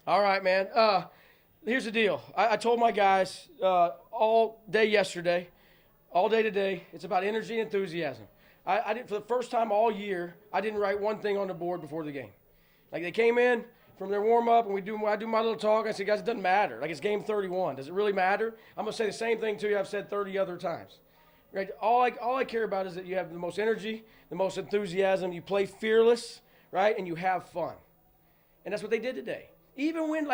All right, man. Here's the deal. I told my guys all day yesterday, all day today, it's about energy and enthusiasm. I did for the first time all year. I didn't write one thing on the board before the game. Like they came in from their warm up, and I do my little talk. I said, guys, it doesn't matter. Like it's game 31. Does it really matter? I'm gonna say the same thing to you I've said 30 other times. Right? All I care about is that you have the most energy, the most enthusiasm. You play fearless, right, and you have fun. And that's what they did today. Even when,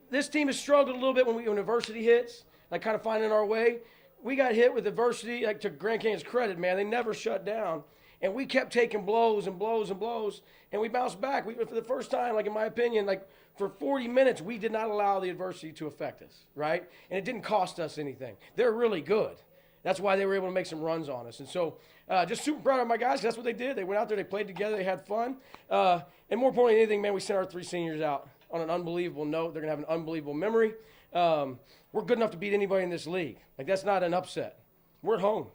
this team has struggled a little bit when adversity hits, like kind of finding our way. We got hit with adversity, like to Grand Canyon's credit, man. They never shut down. And we kept taking blows and blows and blows, and we bounced back. For the first time, like in my opinion, like for 40 minutes, we did not allow the adversity to affect us, right? And it didn't cost us anything. They're really good. That's why they were able to make some runs on us. And so just super proud of my guys. That's what they did. They went out there, they played together, they had fun. And more importantly than anything, man, we sent our 3 seniors out on an unbelievable note. They're going to have an unbelievable memory. We're good enough to beat anybody in this league. Like, that's not an upset. We're at home,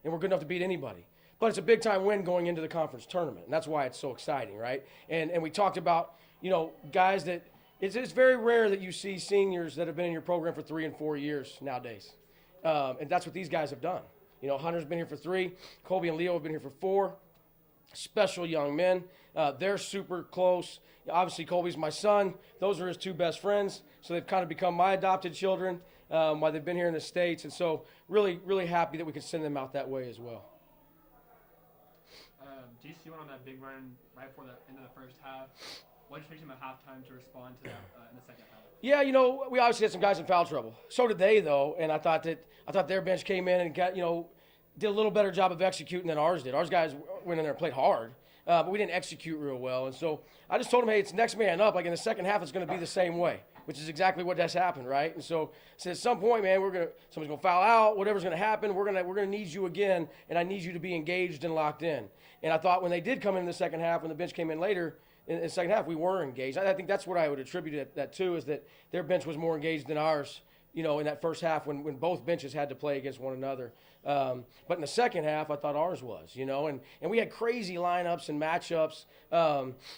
and we're good enough to beat anybody. But it's a big-time win going into the conference tournament, and that's why it's so exciting, right? And we talked about, guys that it's very rare that you see seniors that have been in your program for 3 and 4 years nowadays. And that's what these guys have done. Hunter's been here for 3. Colby and Leo have been here for 4. Special young men. They're super close. Obviously, Colby's my son. Those are his 2 best friends. So they've kind of become my adopted children while they've been here in the States. And so really, really happy that we could send them out that way as well. DC went on that big run right before the end of the first half. What expected him at halftime to respond to that in the second half? Yeah, we obviously had some guys in foul trouble. So did they, though. And I thought their bench came in and got, did a little better job of executing than ours did. Ours guys went in there and played hard, but we didn't execute real well. And so I just told them, hey, it's next man up. Like in the second half, it's going to be the same way, which is exactly what has happened, right? And so I said, at some point, man, somebody's going to foul out. Whatever's going to happen, we're going to need you again, and I need you to be engaged and locked in. And I thought when they did come in the second half, when the bench came in later, in the second half, we were engaged. I think that's what I would attribute that to, is that their bench was more engaged than ours, in that first half when both benches had to play against one another. But in the second half, I thought ours was, and we had crazy lineups and matchups.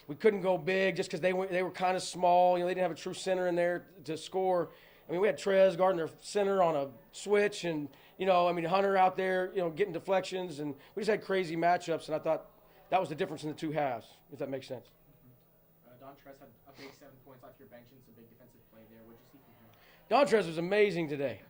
We couldn't go big just because they were kind of small. They didn't have a true center in there to score. I mean, we had Trez guarding their center on a switch, and Hunter out there, getting deflections, and we just had crazy matchups. And I thought that was the difference in the 2 halves, if that makes sense. Don Trez had a big 7 points off your bench and some big defensive play there. What did you see from him? Dontrez was amazing today,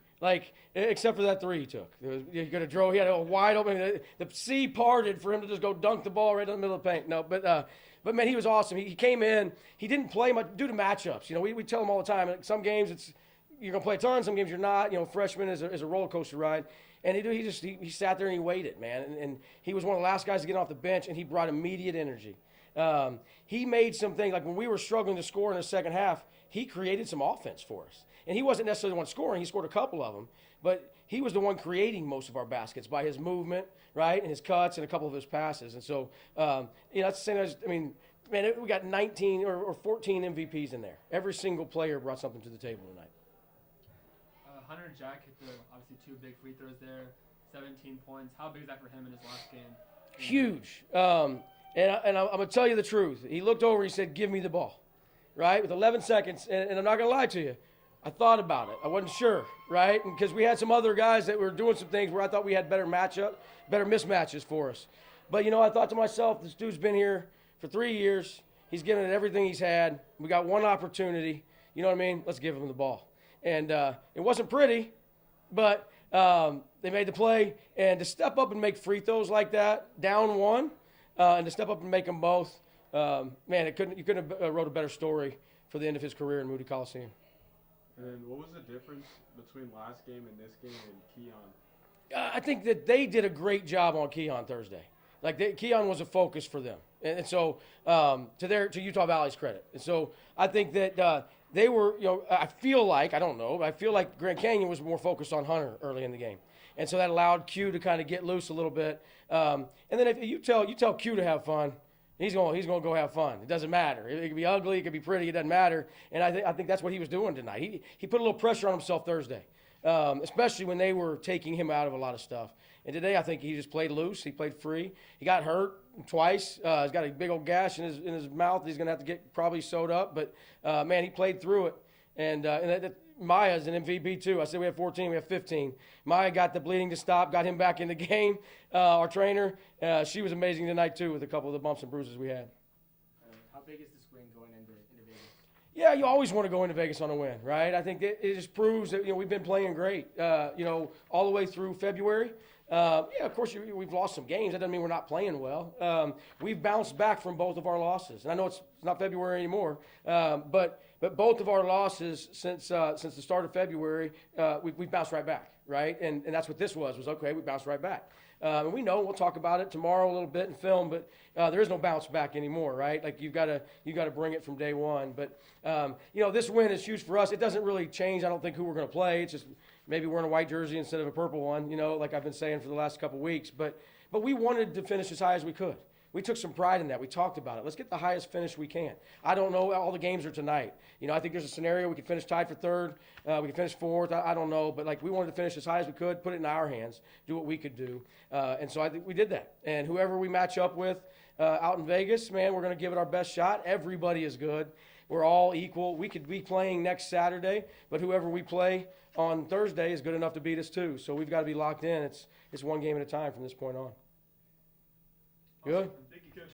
except for that 3 he took. He could have drove. He had a wide open. The sea parted for him to just go dunk the ball right in the middle of the paint. No, but man, he was awesome. He came in. He didn't play much due to matchups. We tell him all the time. Some games you're gonna play a ton. Some games you're not. Freshman is a roller coaster ride. And he sat there and he waited, man. And he was one of the last guys to get off the bench, and he brought immediate energy. He made some things, like when we were struggling to score in the second half, he created some offense for us. And he wasn't necessarily the one scoring. He scored a couple of them. But he was the one creating most of our baskets by his movement, right, and his cuts and a couple of his passes. And so, that's the same as, we got 19 or 14 MVPs in there. Every single player brought something to the table tonight. Hunter and Jack hit obviously 2 big free throws there, 17 points. How big is that for him in his last game? Huge. And I'm going to tell you the truth. He looked over, he said, give me the ball, right, with 11 seconds. And I'm not going to lie to you. I thought about it. I wasn't sure, right, because we had some other guys that were doing some things where I thought we had better mismatches for us. But, I thought to myself, this dude's been here for 3 years. He's given it everything he's had. We got one opportunity. You know what I mean? Let's give him the ball. And it wasn't pretty, but they made the play. And to step up and make free throws like that, down 1, and to step up and make them both, man, you couldn't have wrote a better story for the end of his career in Moody Coliseum. And what was the difference between last game and this game and Keon? I think that they did a great job on Keon Thursday. Keon was a focus for them. And so to Utah Valley's credit. And so I think that they were, I feel like Grand Canyon was more focused on Hunter early in the game. And so that allowed Q to kind of get loose a little bit. And then if you tell Q to have fun, he's going to go have fun. It doesn't matter. It could be ugly, it could be pretty, it doesn't matter. And I think that's what he was doing tonight. He put a little pressure on himself Thursday. especially when they were taking him out of a lot of stuff. And today I think he just played loose. He played free. He got hurt twice. He's got a big old gash in his mouth. He's going to have to get probably sewed up. But, man, he played through it. And Maya's an MVP too. I said we have 14, we have 15. Maya got the bleeding to stop, got him back in the game. Our trainer, she was amazing tonight too with a couple of the bumps and bruises we had. How big is this win going into Vegas? Yeah, you always want to go into Vegas on a win, right? I think it just proves that we've been playing great, all the way through February. Yeah, of course we've lost some games. That doesn't mean we're not playing well. We've bounced back from both of our losses, and I know it's not February anymore, but both of our losses since the start of February, we've bounced right back, right? And that's what this was okay. We bounced right back. And we know we'll talk about it tomorrow a little bit in film, but there is no bounce back anymore, right? Like you've got to bring it from day one. But this win is huge for us. It doesn't really change, I don't think, who we're going to play. It's just maybe wearing a white jersey instead of a purple one, like I've been saying for the last couple of weeks. But we wanted to finish as high as we could. We took some pride in that. We talked about it. Let's get the highest finish we can. I don't know. All the games are tonight. I think there's a scenario we could finish tied for third. We could finish fourth. I don't know. But, we wanted to finish as high as we could, put it in our hands, do what we could do. And so I think we did that. And whoever we match up with out in Vegas, man, we're going to give it our best shot. Everybody is good. We're all equal. We could be playing next Saturday, but whoever we play on Thursday is good enough to beat us too. So we've got to be locked in. It's one game at a time from this point on. Good?